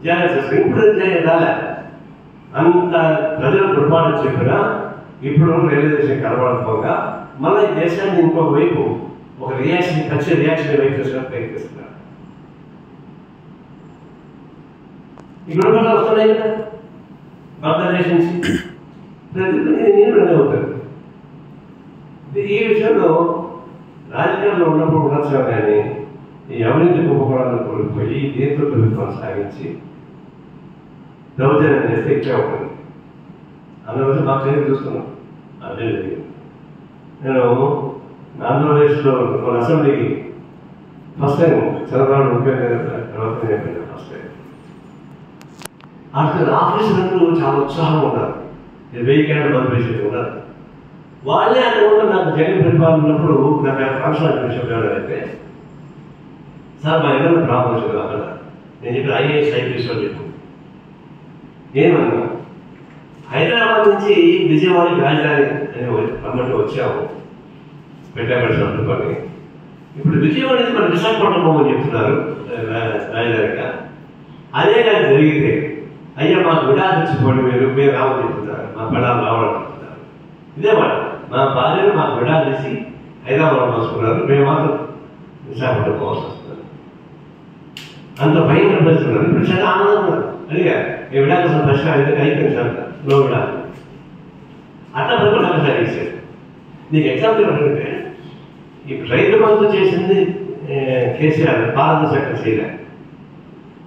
చేస్తుంది. ఇప్పుడు రాలే అంత ప్రజలు పొరపాటు చెప్పినా ఇప్పుడు రియలైజేషన్ కనబడకపోగా మళ్ళీ ఈ దేశాన్ని ఇంకొక వైపు ఒక రియాక్షన్ ఖచ్చిత రియాక్షన్ వైపు చేసినట్టు ప్రయత్నిస్తున్నారు. ఇప్పుడు వస్తున్నాయి కదా బంగ్లాదేశ్ నుంచి అవుతారు. ఈ విషయంలో రాజకీయాల్లో ఉన్నప్పుడు ఉండొచ్చు కానీ ఈ అవినీతి కుంభకోణాలను కోల్పోయి దేంతో ప్రభుత్వం సాగించి దౌర్జన్యం చేస్తే ఇట్లే ఉంటుంది. అందువల్ల మాకు తెలియదు చూస్తున్నాం. అదే జరిగింది. నేను ఆంధ్రప్రదేశ్లో మన అసెంబ్లీకి ఫస్ట్ టైం చంద్రబాబు ముఖ్యమంత్రి చెప్పాను. ఫస్ట్ టైం అక్కడ ఆఫీసర్లు చాలా ఉత్సాహంగా ఉన్నారు. 1000 క్యాడర్ పంపించేది ఉన్నారు. వాళ్ళే అనుకుంటే నాకు జగన్ పరిపాలన ఉన్నప్పుడు నాకు కాన్స్టిట్యూషన్ విషయం అయితే సార్ మా ఏదైనా ప్రాబ్లం వచ్చేది అక్కడ నేను చెప్పి ఐఏఎస్ ఐపీఎస్ అని చెప్పు ఏమన్నా హైదరాబాద్ నుంచి విజయవాడకి రాజధాని అని రమ్మంటే వచ్చాము పెట్టాబడి అనుకొని ఇప్పుడు విజయవాడ నుంచి మన విశాఖపట్నం పోమని చెప్తున్నారు రాజధానిగా. అదే కానీ జరిగితే అయ్యా మాకు విడాదించుకోండి మీరు రావని చెప్తున్నారు. మా పిల్లలు రావడం చెప్తున్నారు. ఇదే మాట మా భార్యను మాకు విడాదించి హైదరాబాద్ వస్తున్నారు. మేము మాత్రం విశాఖపట్నం పోవాల్సి వస్తున్నారు. అంత భయంకర పరిస్థితున్నారు. ఇప్పుడు చాలా ఆనందంగా అడిగా ఏ విడాల్సిన ప్రశ్న అయిపోయింది సార్ లో విడాలి అట్లా వరకు నాకు సాగించారు. నీకు ఎగ్జాంపుల్ ఏమంటే ఈ రైతు బంధు చేసింది కేసీఆర్ భారత చట్టం చేయలే.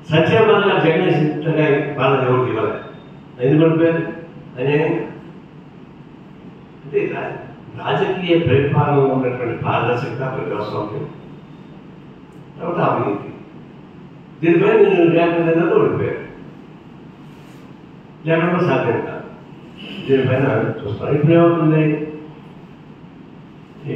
సత్యభాగా జగన్ భారత ఎవరికి ఇవ్వాలి ఎందుకు పడిపోయారు అనే అంటే రాజకీయ పరిపాలనలో ఉన్నటువంటి పారదర్శకత ప్రజాస్వామ్యం తర్వాత అవినీతి దీనిపై నేను లేకుండా ఓడిపోయారు. లేకుండా సాధ్యం కాదు. దీనిపైన చూస్తాను. ఇప్పుడు ఏమవుతుంది